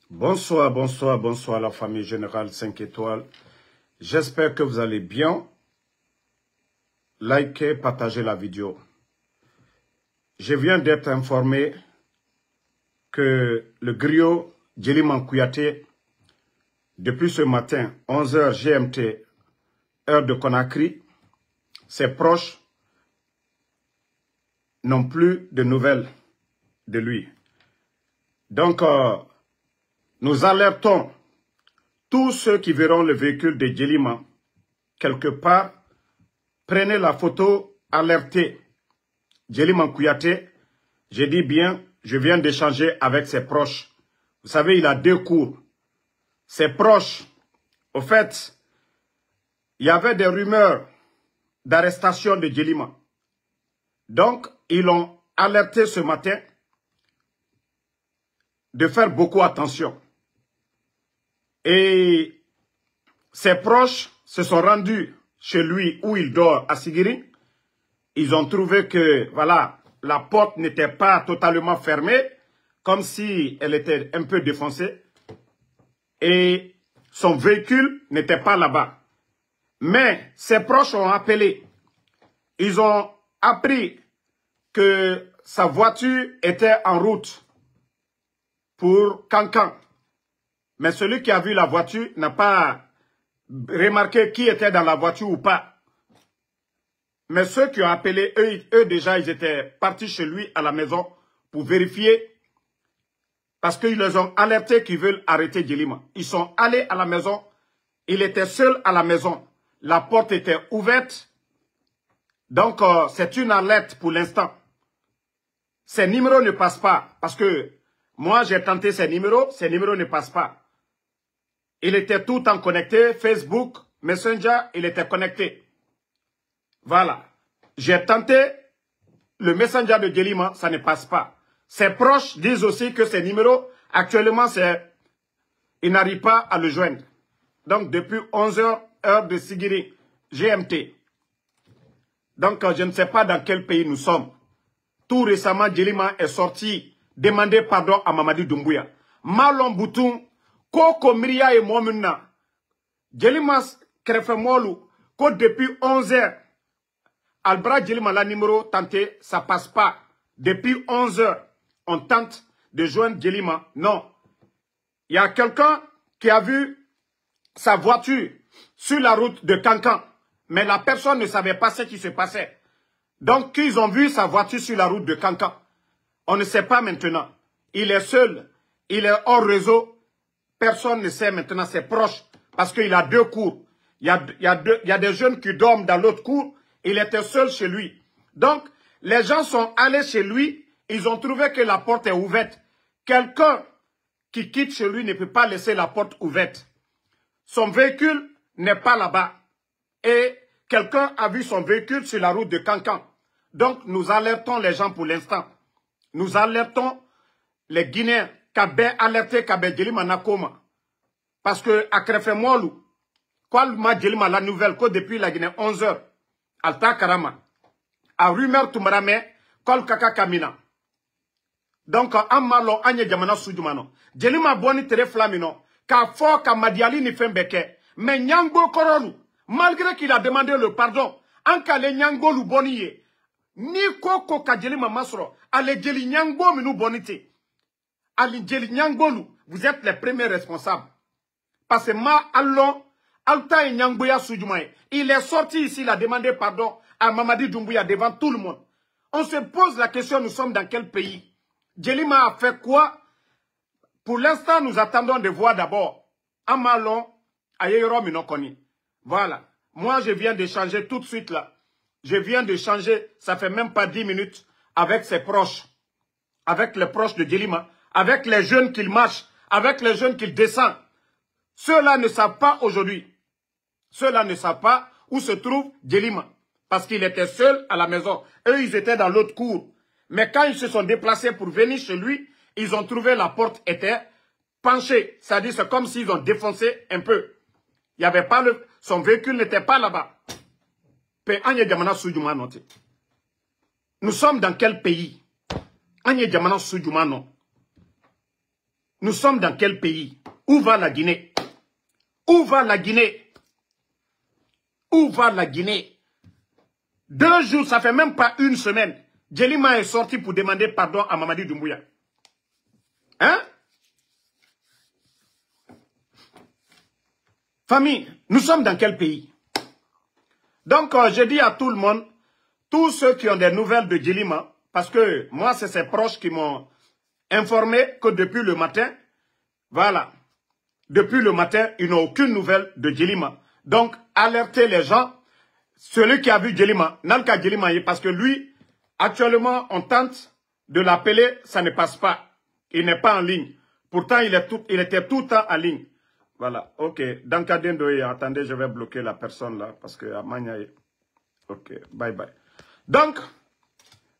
Bonsoir, bonsoir, bonsoir la famille Générale 5 étoiles. J'espère que vous allez bien. Likez, partagez la vidéo. Je viens d'être informé que le griot Djeliman Kouyaté, depuis ce matin, 11h GMT, heure de Conakry, ses proches n'ont plus de nouvelles de lui. Donc, nous alertons tous ceux qui verront le véhicule de Djeliman quelque part, prenez la photo, alertez Djeliman Kouyaté. Je dis bien, je viens d'échanger avec ses proches. Vous savez, il a 2 cours. Ses proches, au fait, il y avait des rumeurs d'arrestation de Djeliman. Donc, ils l'ont alerté ce matin de faire beaucoup attention. Et ses proches se sont rendus chez lui où il dort à Sigiri. Ils ont trouvé que, voilà, la porte n'était pas totalement fermée, comme si elle était un peu défoncée. Et son véhicule n'était pas là-bas. Mais ses proches ont appelé. Ils ont appris que sa voiture était en route pour Cancan. Mais celui qui a vu la voiture n'a pas remarqué qui était dans la voiture ou pas. Mais ceux qui ont appelé, eux déjà, ils étaient partis chez lui à la maison pour vérifier. Parce qu'ils les ont alertés qu'ils veulent arrêter Djeliman. Ils sont allés à la maison. Il était seul à la maison. La porte était ouverte. Donc, c'est une alerte pour l'instant. Ces numéros ne passent pas. Parce que moi, j'ai tenté ces numéros ne passent pas. Il était tout le temps connecté. Facebook, Messenger, il était connecté. Voilà. J'ai tenté le Messenger de Djeliman, ça ne passe pas. Ses proches disent aussi que ces numéros, actuellement, ils n'arrivent pas à le joindre. Donc, depuis 11h, heure de Sigiri, GMT. Donc, je ne sais pas dans quel pays nous sommes. Tout récemment, Djeliman est sorti demander pardon à Mamadi Doumbouya. Malon Boutoum, Koko Miria et Momuna. Djeliman Krefemolu, que depuis 11h, Albra Djeliman la numéro tenté, ça passe pas. Depuis 11h, on tente de joindre Djeliman. Non. Il y a quelqu'un qui a vu sa voiture sur la route de Cancan. Mais la personne ne savait pas ce qui se passait. Donc, ils ont vu sa voiture sur la route de Cancan. On ne sait pas maintenant. Il est seul. Il est hors réseau. Personne ne sait maintenant ses proches. Parce qu'il a 2 cours. Il y a des jeunes qui dorment dans l'autre cour. Il était seul chez lui. Donc, les gens sont allés chez lui. Ils ont trouvé que la porte est ouverte. Quelqu'un qui quitte chez lui ne peut pas laisser la porte ouverte. Son véhicule n'est pas là-bas. Et quelqu'un a vu son véhicule sur la route de Cancan. Donc, nous alertons les gens pour l'instant. Nous alertons les Guinéens qu'Abé alerté qu'Abé Djeliman Nakoma. Parce que à Krefemolu, quand m'a Djeliman la nouvelle que depuis la Guinée 11h, Alta Karama, à rumeur Tumarame, Kol Kaka Kamina. Donc, Amalo Anye Jamana Soudjumano. Djeliman Boni Tere Flamino, Ka Fo Ka Madiali ni Fembeke, mais Nyangbo Koronu, malgré qu'il a demandé le pardon, Anka le Nyangbo lu Boniye, ni Koko Ka Djeliman Masro, Ale Djeli Nyangbo Minou Bonite. Ali Djeli Nyangbo lu, vous êtes les premiers responsables. Parce que Ma Allon, Alta et Nyangboya Soudjoumaye, il est sorti ici, il a demandé pardon à Mamadi Doumbouya devant tout le monde. On se pose la question, nous sommes dans quel pays? Djeliman a fait quoi? Pour l'instant, nous attendons de voir d'abord Amalon, Ayero Minokoni. Voilà. Moi, je viens d'échanger tout de suite là. Je viens d'échanger, ça fait même pas 10 minutes, avec ses proches. Avec les proches de Djeliman. Avec les jeunes qu'il marche. Avec les jeunes qu'il descend. Ceux-là ne savent pas aujourd'hui. Ceux-là ne savent pas où se trouve Djeliman. Parce qu'il était seul à la maison. Eux, ils étaient dans l'autre cour. Mais quand ils se sont déplacés pour venir chez lui, ils ont trouvé la porte était penchée. C'est-à-dire, c'est comme s'ils ont défoncé un peu. Il y avait pas son véhicule n'était pas là-bas. Nous sommes dans quel pays? Nous sommes dans quel pays? Où va la Guinée? Où va la Guinée? Où va la Guinée? 2 jours, ça fait même pas une semaine. Djelima est sorti pour demander pardon à Mamadi Doumbouya. Hein? Famille, nous sommes dans quel pays? Donc, je dis à tout le monde, tous ceux qui ont des nouvelles de Djelima, parce que moi, c'est ses proches qui m'ont informé que depuis le matin, voilà, depuis le matin, ils n'ont aucune nouvelle de Djelima. Donc, alertez les gens, celui qui a vu Djelima, Nalka Djelima, parce que lui, actuellement, on tente de l'appeler, ça ne passe pas. Il n'est pas en ligne. Pourtant, il était tout le temps en ligne. Voilà, ok. Dans le cas d'Indoé, attendez, je vais bloquer la personne là, parce que Amagnaye. Ok, bye bye. Donc,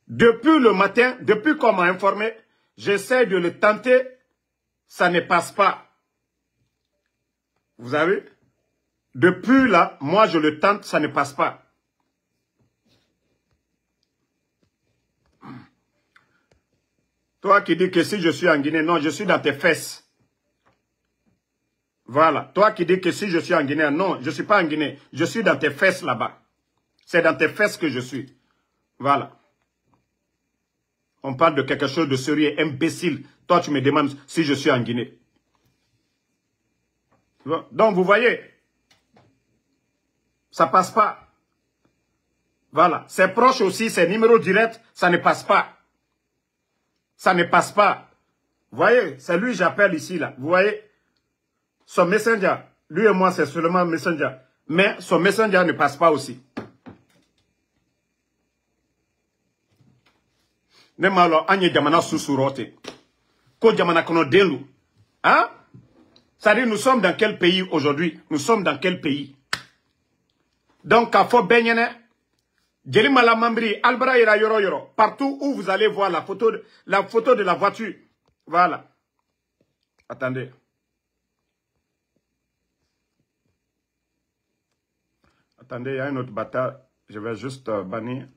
depuis le matin, depuis qu'on m'a informé, j'essaie de le tenter, ça ne passe pas. Vous avez? Depuis là, moi je le tente, ça ne passe pas. Toi qui dis que si je suis en Guinée, non, je suis dans tes fesses. Voilà. Toi qui dis que si je suis en Guinée, non, je ne suis pas en Guinée. Je suis dans tes fesses là-bas. C'est dans tes fesses que je suis. Voilà. On parle de quelque chose de sérieux, imbécile. Toi, tu me demandes si je suis en Guinée. Donc, vous voyez, ça passe pas. Voilà. Ses proches aussi, ses numéros directs, ça ne passe pas. Ça ne passe pas. Vous voyez, c'est lui que j'appelle ici, là. Vous voyez, son messenger, lui et moi, c'est seulement messenger. Mais son messenger ne passe pas aussi. Même alors, Agne Djamana Sousourote. Ko Djamana Kono Delu. Hein? C'est-à-dire, nous sommes dans quel pays aujourd'hui? Nous sommes dans quel pays? Donc, à Fo Benyene, Djelima la Mambri, Albra Ira Yoro Yoro, partout où vous allez voir la photo de la voiture. Voilà. Attendez. Attendez, il y a un autre bâtard. Je vais juste bannir.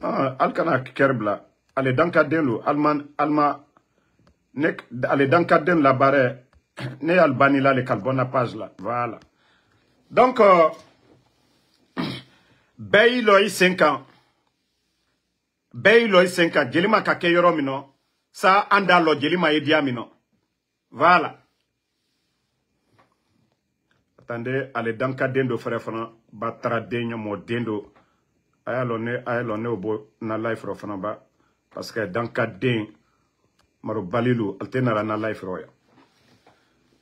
Alkana Kerbla. Allez, dans Kadenu, Alma, allez, dans Kadenu, la barre, ne Albani là, les carbona page là. Voilà. Donc, Bay Loi 5 ans. Bay Loi 5 ans. Djelima Kakeyoro Mino. Ça, Andalo, Djelima Edia Mino. Voilà. Attendez, allez, dans Kadenu, frère, Batra Denyo, mo Dendo. Ayalone obo na life ro fana ba parce que dans cas den maro balilu altena na life ro ya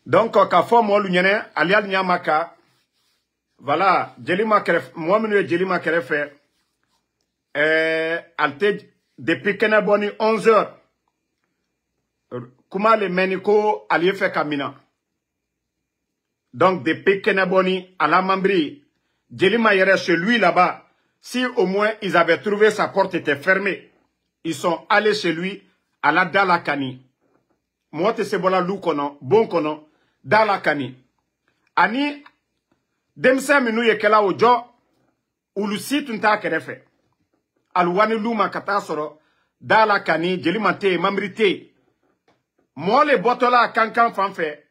donc ka fo mo lu nyene alial nyamaka voilà Djelima kref mo menu Djelima kref alte depuis kenaboni 11h kuma le meniko ali fait kamina donc depuis kenaboni à la Mambri Djelima yere chez lui là-bas. Si au moins ils avaient trouvé sa porte était fermée, ils sont allés chez lui à la Dalakani. Moi, te sebola lou kono, bon kono, Dalakani. Ani, demse minu yekela ojo, ulusi tunta kerefe. Alwani luma katasoro, Dalakani, Djelimate, Mambrite. Moi, les botola kankan fanfe,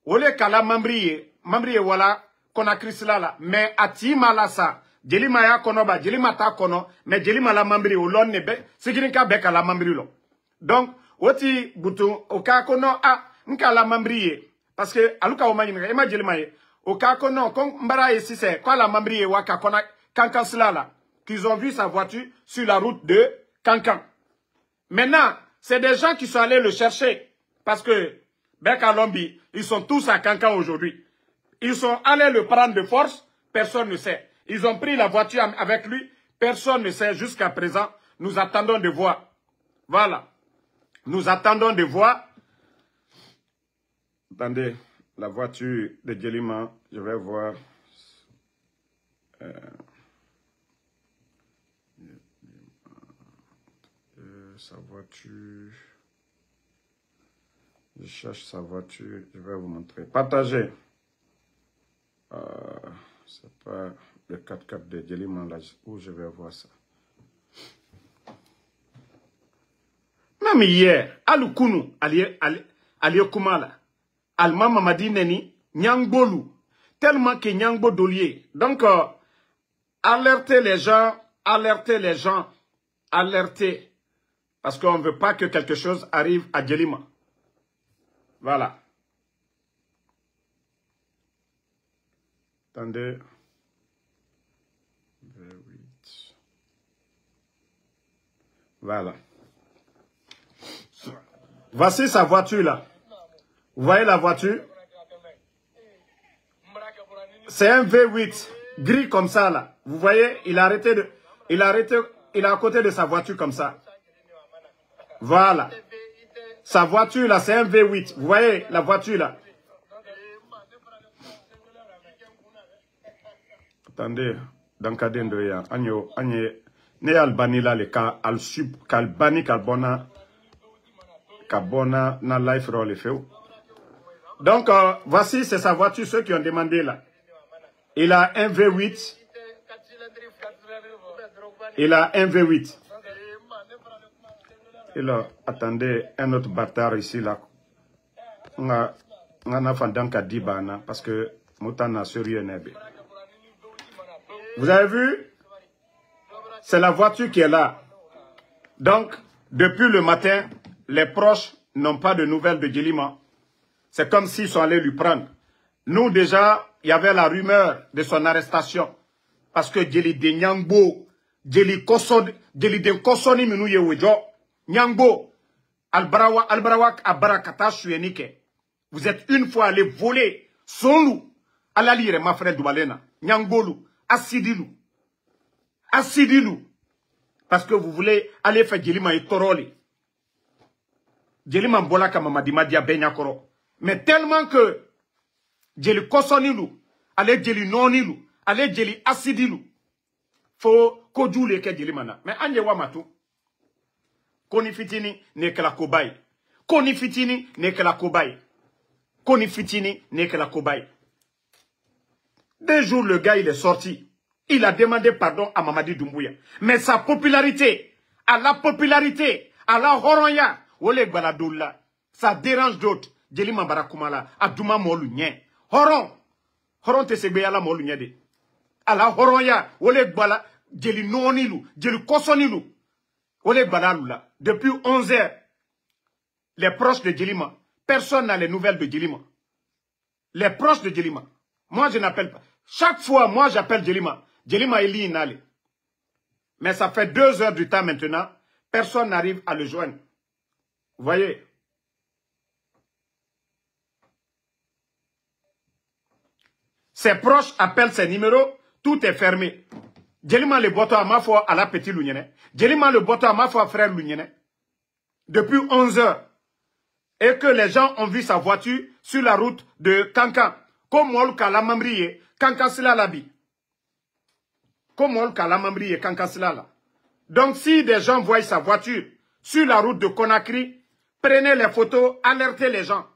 ole kala mambriye wala, kona krisla la, mais ati malasa. Djelima ya kono ba, Djelima ta kono, mais Djelima la mambri ou l'on nebe, sigirinka beka la mambri lo. Donc, oti bouton, oka kono a, nka la mambri parce que, aluka omanyinga, ema Djelima ye, oka kono, kon mbara ye si c'est, kwa la mambri waka kona, kankan sila la, qu'ils ont vu sa voiture sur la route de Kankan. Maintenant, c'est des gens qui sont allés le chercher, parce que, Beka Lombi, ils sont tous à Kankan aujourd'hui. Ils sont allés le prendre de force, personne ne sait. Ils ont pris la voiture avec lui. Personne ne sait jusqu'à présent. Nous attendons de voir. Voilà. Nous attendons de voir. Attendez. La voiture de Djelima. Je vais voir. Sa voiture. Je cherche sa voiture. Je vais vous montrer. Partagez. C'est pas... le 4x4 de Djelima, là, où je vais voir ça. Même hier, Alukunu, Aliyo Kumala. Alma Mamadi Neni, Nyangbolu. Tellement que Nyangbo Dolier. Donc, alertez les gens, alertez les gens, alertez. Parce qu'on ne veut pas que quelque chose arrive à Djelima. Voilà. Attendez. Voilà. Voici sa voiture là. Vous voyez la voiture? C'est un V8 gris comme ça là. Vous voyez, il a à côté de sa voiture comme ça. Voilà. Sa voiture là, c'est un V8. Vous voyez la voiture là? Attendez, dans le cadre de ne albani là le cas al sub kalbani carbona na life roll le fait. Donc voici c'est sa voiture, ceux qui ont demandé là. Il a un V8. Il a un V8. Et là, attendez, un autre bâtard ici là. On a fendu qu'à Dibana parce que Moutana sérieux nebe. Vous avez vu? C'est la voiture qui est là. Donc, depuis le matin, les proches n'ont pas de nouvelles de Djelima. C'est comme s'ils sont allés lui prendre. Nous, déjà, il y avait la rumeur de son arrestation. Parce que Djeli de Nyangbo, Djeli de Kosoni Minou Yewejo, Nyangbo, Albarawak Abarakata Suyenike. Vous êtes une fois allé voler son loup. À la lire, ma frère Doubalena. Nyangbolu, Asidilou. Asidilou. Parce que vous voulez aller faire Djelima et Toroli. Djelima Mbolaka Mamadi Madia Benyakoro. Mais tellement que Djeli Kosonilou, allez Djeli Nonilou, allez Djeli Asidilou. Faut Kodjoule ke Djelima na. Mais Anye Wamatu. Koni Fitini n'est que la cobaye. Koni Fitini n'est que la cobaye. Koni Fitini n'est que la cobaye. 2 jours, le gars, il est sorti. Il a demandé pardon à Mamadi Doumbouya. Mais sa popularité, à la Horonya, ça dérange d'autres. Djelima Barakoumala, Adouma Molunya. Horon te segbeya Molunya de. À la Horonya, Djeli Nonilou, Djeli Kosonilou. Depuis 11 heures, les proches de Djelima, personne n'a les nouvelles de Djelima. Les proches de Djelima. Moi, je n'appelle pas. Chaque fois, moi, j'appelle Djelima. Djelima est l'inale. Mais ça fait 2 heures du temps maintenant. Personne n'arrive à le joindre. Vous voyez? Ses proches appellent ses numéros. Tout est fermé. Djelima le boto à ma foi à la petite Lounienne. Djelima le boto à ma foi frère Lounienne. Depuis 11 heures. Et que les gens ont vu sa voiture sur la route de Kankan. Comme on la mambriye, Kankan sila labi. Comme on la mambriye, Kankan sila la. Donc si des gens voient sa voiture sur la route de Conakry, prenez les photos, alertez les gens.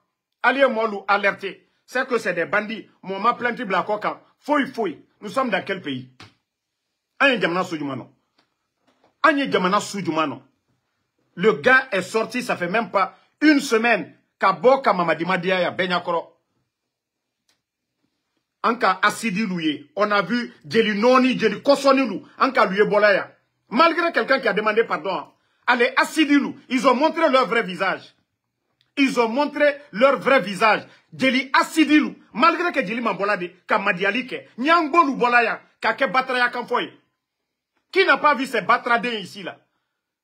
Allez Molou, alertez. C'est que c'est des bandits. Mon ma plainte blacoca. Fouille. Nous sommes dans quel pays? Anye Djamana Soudjoumano. Anye Djamana Soudjoumano. Le gars est sorti, ça fait même pas 1 semaine. Kaboka Mamadi Madia ya Benyakoro. Anka Asidi Louye. On a vu Djeli Noni, Djeli Kosonilou. Anka Louye Bolaya. Malgré quelqu'un qui a demandé pardon. Allez, Asidilou. Ils ont montré leur vrai visage. Ils ont montré leur vrai visage. Djeli Asidilou. Malgré que Djeli Mambolade, Kamadialike, Nyangbolou Bolaya, Kake Batraya Kamfoy. Qui n'a pas vu ces batradins ici là?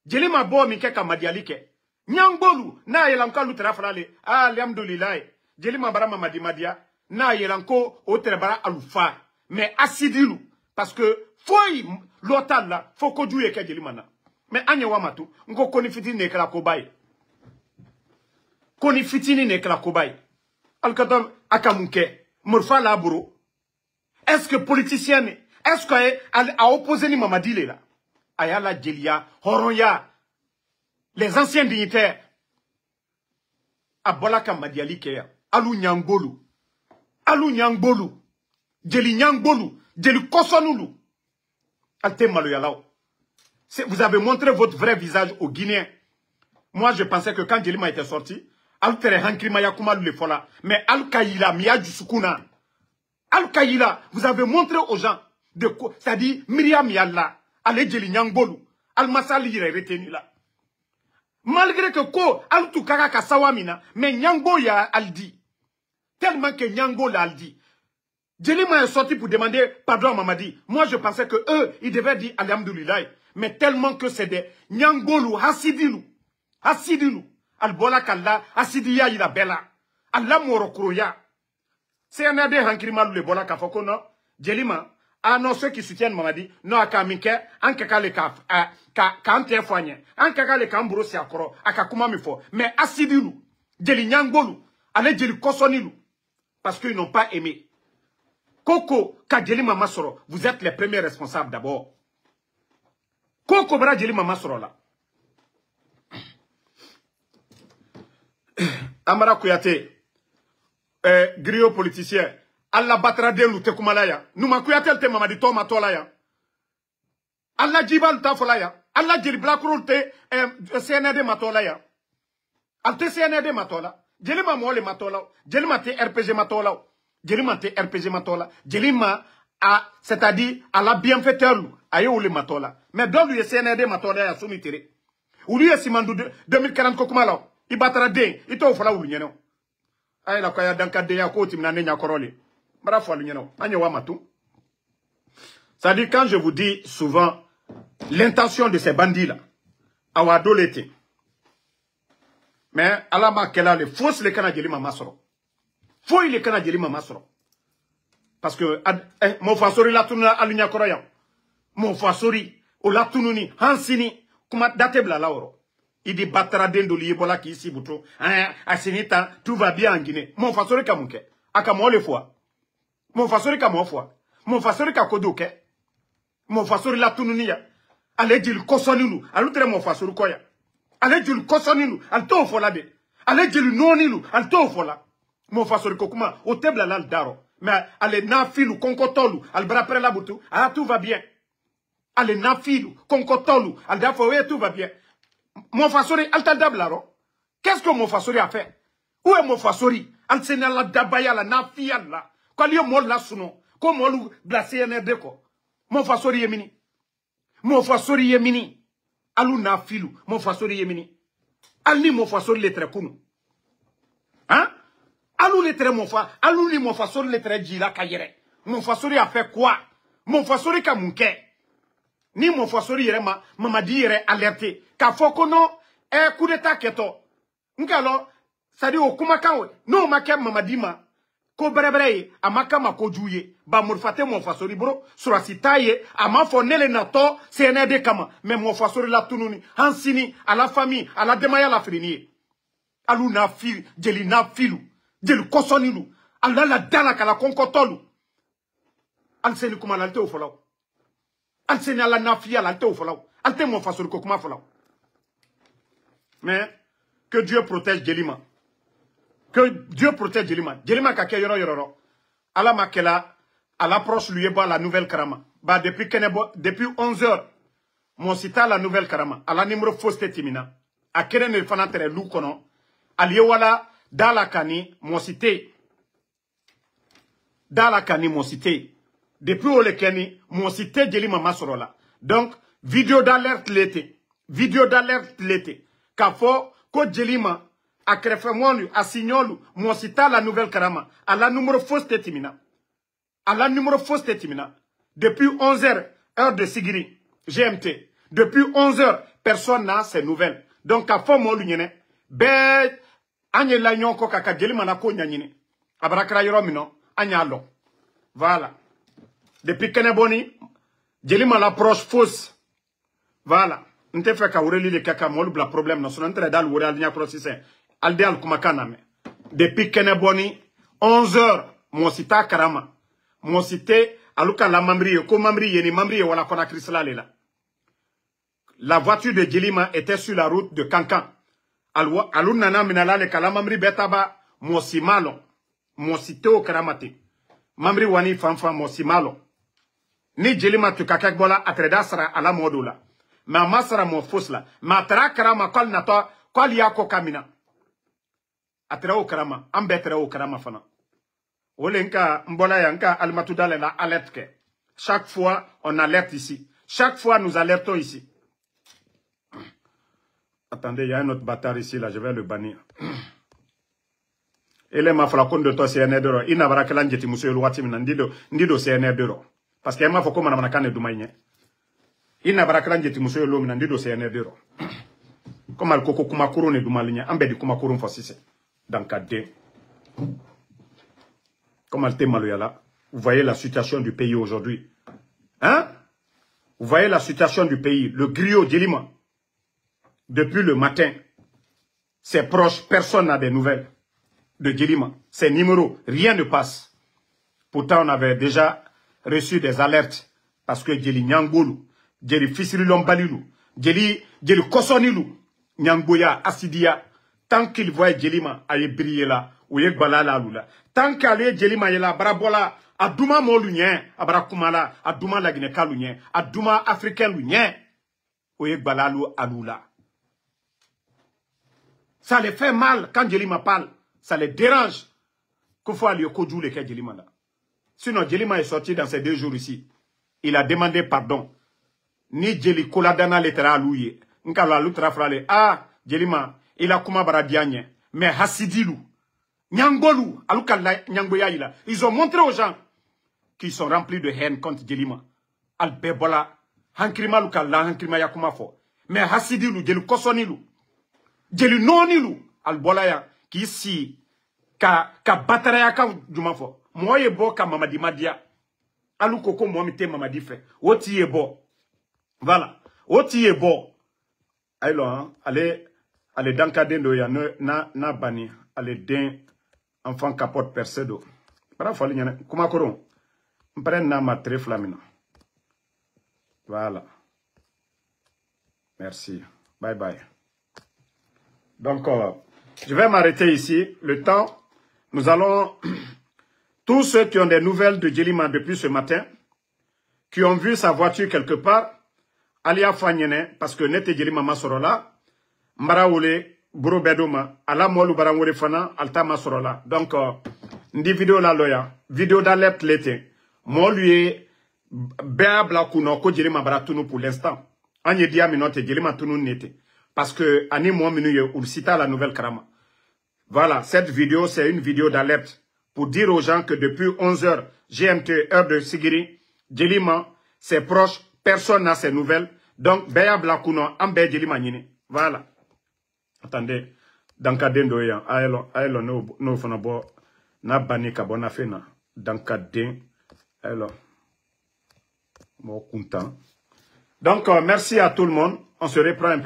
Djeli Mabo Mike Kamadialike. Nyangbolou. Na yelanka lutra frale. Ah, liamdoulilaï. Djeli Mabara Mamadi Madia. Na yelanko otrebara alufa. Mais Asidilou. Parce que, foi l'otal là, faut que Dieu ait Djeli Mana. Mais Anye Wamatu, Nko Konifitini n'est que la cobaye. Konifitini n'est que la cobaye. Al-Kadam Akamunke, Murfa Laburo. Est-ce que politicien, est-ce qu'à opposer ni Mamadi là? Ayala Djelia, Horonya, les anciens dignitaires. Abolaka Madiali Kea, Alou Nyangbolou. Alou Nyangbolou. Djeli Nyangbolou. Djeli Kosonulu. Alte Maloyalao. Vous avez montré votre vrai visage aux Guinéens. Moi, je pensais que quand Djelima était sorti, Al tere hankima ya kuma le fola. Mais al kayila miya jusukuna. Al kayila, vous avez montré aux gens de quoi, c'est-à-dire Myriam Yalla, ale jeli nyangbolu, al masali yire retenu là. Malgré que ko al tukaka ka sawamina, mais nyangbo ya al dit. Tellement que Nyango l'a dit. Djelima est sorti pour demander pardon à Mamadi. Moi, je pensais que eux, ils devaient dire Alhamdoulilah. Mais tellement que c'est des Nyangolou, Hasidilou. Hasidilou. Al-Bola Kalla, Hasidiya ila Bella. Allah Morokroya. C'est un adé Hankrimalou le Bola Kafoko, non? Djelima. Ah non, ceux qui soutiennent Mamadi. Non, à Kamike, Ankaka le Kaf, Kante Foigné. Ankaka le Kambro Siakoro, Akakuma Mifo. Mais Hasidilou. Djeli Nyangolou. Allez, Djeli Kosonilou. Parce qu'ils n'ont pas aimé. Koko, Kadjeli Mamasoro, vous êtes les premiers responsables d'abord. Koko, Bra Djeli Mamasoro là. Amara Kouyaté, griot politicien, Allah batra de l'outé Koumalaya. Nous ma Kouyaté te Mamadi Toma Tolaya. Allah Djibal Tafolaya. Allah Djeli Blakrol te CND Matolaya. Alte CND Matola. Djelima mo le matola, Djelima te RPG matola, Djelima te RPG matola, Djelima a, c'est-à-dire, à la bienfaiteur, aye ou le matola. Mais dans lui, CND matola ya soumi tiré. Ou lui, Simandou 2040 kokumala, il battra den, il t'offre là où l'union. Aye la kaya danka de ya koti mnane nya korole. Bravo à l'union, anye wa matou. C'est-à-dire, quand je vous dis souvent, l'intention de ces bandits-là, awado l'été. Mais Allah m'a qu'elle a les fausses les canadiens masoro. Faut les canadiens masoro. Parce que mon fasori la tununa alunya koroya. Mon fasori o la tununi hansini kuma datebla laoro. Il dit battra dendo liebola qui ici bouto. Asinita tout va bien en Guinée. Mon fasori kamuke. Aka mo le fois. Mon fasori ka mo fois. Mon fasori ka kodoke. Mon fasori la tununi ya. Allez dire kosoninu. Alutre mon fasori koya. Allez dire le kosonilu, al to fola de. Allez dire le nonilu, al to fola. Mon fasori kokuma, au table là le daro. Mais allez nafilu, konkotolu, al brapre la boutou, ah tout va bien. Allez nafilu, konkotolu, al dafo, tout va bien. Mon fasori, al tadabla. Qu'est-ce que mon fasori a fait? Où est mon fasori? Al sena la dabaya la nafia la. Quand il y a mol la suno, comme molu glacé NRD ko. Mon fasori yemini. Mon fasori yemini. Alou na filou, mon fasori yemini. Alni mon fasori le tre kunu. Hein? Alou le tre mon fa, alou li mon fasori le tre jila kayere. Mon fasori a fait quoi? Mon fasori ka munke. Ni mon fasori yere mamadi yere alerté. Ka foko non, coup d'état keto. Nkalo, ça dit au kumakawe. Non makem mamadi ma. Ko brebreye, amaka makojuye. Ba murfate mon fasori bro. Sura sitaye, amafo nele nato, CND kama. Mais mon fasori la tununi, hansini, à la famille, à la demaya la frini. Alou na fil, jeli na filu. Jeli kosonilu. Alla la dala kala konkotolu. Alseni kuma lalte au folaw. Alseni ala na fia lalte au folaw. Alte mon fasori kokuma folaw. Mais, que Dieu protège Djelima. Que Dieu protège Djelima. Djelima kake yoro yoro. Allah makela, à l'approche lui est la nouvelle karama. Bah depuis 11 heures, mon cita la nouvelle karama. À la numéro fausse timina. À keren el fanatere lou kono. Aliewala, dans la kani, mon cité. Dans la kani, mon cité. Depuis au lekeni, mon cité Djelima masorola. Donc, vidéo d'alerte l'été. Vidéo d'alerte l'été. Kafo, ko Djelima, a krefemonu, a signolu, mon cita la nouvelle karama. À la numéro fausse timina. À la numéro fausse timina. Depuis 11 heures, heure de Sigiri, GMT. Depuis 11 heures, personne n'a ces nouvelles. Donc, à fond, mon l'union, ben, anye la nyon ko kaka Djelima na ko nyanyine. Abrakra yoromino, anya lo. Voilà. Depuis Keneboni, Djelima l'approche fausse. Voilà. N'te fait qu'à oureli le kaka mol bla problème non son entrée dans le al nya processé. Alde al kumakana me. Depuis Keneboni, 11 heures, mon cita karama. Mon cité, aluka la mamri, ko mamri yeni mamri wala kona krisla lela. La voiture de Djelima était sur la route de Kankan. Alun nana minala le kala mamri betaba, mon simalo. Mon cité au karamate. Mamri wani fanfa mon simalo. Ni Djelima tu kakak bola atreda sara ala modola. Ma masara mon fausse la. Ma tra karama kol nato kol yako kamina. Atra au karama, ambetra au karama fana. Olenka, mbolaya, nka almatouda la alerte ke. Chaque fois, on alerte ici. Chaque fois, nous alertons ici. Attendez, il y a un autre bâtard ici, là, je vais le bannir. Ele ma flacon de toi CNR d'euro. Il n'a pas que l'anjeti monsieur le watim ndido CNR d'euro. Parce qu'il m'a fait comme on a doumaïne. Il n'a pas que l'anjeti monsieur le ndido CNR d'euro. Comme al koko kumakuru ne doumaline, ambedi kumakuru fosise. Dans cadre. Comme al te maloyala. Vous voyez la situation du pays aujourd'hui. Hein? Vous voyez la situation du pays. Le griot Djelima. Depuis le matin. Ses proches, personne n'a des nouvelles de Djelima. Ses numéros, rien ne passe. Pourtant, on avait déjà reçu des alertes. Parce que Djeli Nyangolu, Djeli Fisiri Lombalilou, Djeli Kosonilou, Nyangboya, Asidia, tant qu'il voit Djelima aille briller là, ou yek balala lula. Tant qu'aller Djelima yela, barabola, Adouma Molunien, Abarakumala, Adouma Lagineka Lunien, Adouma Africain Lunien, ou yek balalou alula. Ça les fait mal quand Djelima parle. Ça les dérange. Qu'il faut aller au Kodjou le Djelima là. Sinon, Djelima est sorti dans ces 2 jours ici. Il a demandé pardon. Ni Djeli Koladana letera alouye. Nkala lutra frale. Ah, Djelima, il a kuma baradianye. Mais Hasidilou, Nyangbolou, Alukala Nyangboya ila. Ils ont montré aux gens qu'ils sont remplis de haine contre Djelima. Albebola, Hankrima Lukala, Hankrima Yakuma fo. Mais Hasidilou, Djeli Kosonilou. Djeli Nonilou, Albolaya, qui ici, ka bataraya ka jumafo. Moi ye bo ka Mamadi Madia. Alou koko moi mite Mamadi fait. Oti ye bo. Voilà. Oti ye bo. Allez dans cadendo ya na bani. Allez den enfant capote percedo. Para fali nyane. Kuma koron. Mpren na matre flamina. Voilà. Merci. Bye bye. Donc, je vais m'arrêter ici. Le temps, nous allons... Tous ceux qui ont des nouvelles de Djelima depuis ce matin, qui ont vu sa voiture quelque part, Alia Fanyene, parce que Nete Djelima Masorola, Mbaraoule, Buro Bedoma, Ala Molu Barangore Fana, Alta Masorola. Donc, ndi vidéo la loya, vidéo d'alerte l'été. Moi, lui, Béa Blakuno, Ko Djelima Baratounou pour l'instant. Anye dia minote Djelima Tounou Nete. Parce que, Ani Mouan Minouye, ou cita la nouvelle Karama. Voilà, cette vidéo, c'est une vidéo d'alerte pour dire aux gens que depuis 11h, GMT, heure de Sigiri, Djelima, ses proches, personne n'a ses nouvelles. Donc, Béa Blakuno, Ambe Djelima Nini. Voilà. Attendez, dans Kadendo, aelo no fonabo, na bani kabona fena, dans Kaden, aelo, mon content. Donc, merci à tout le monde. On se reprend un peu.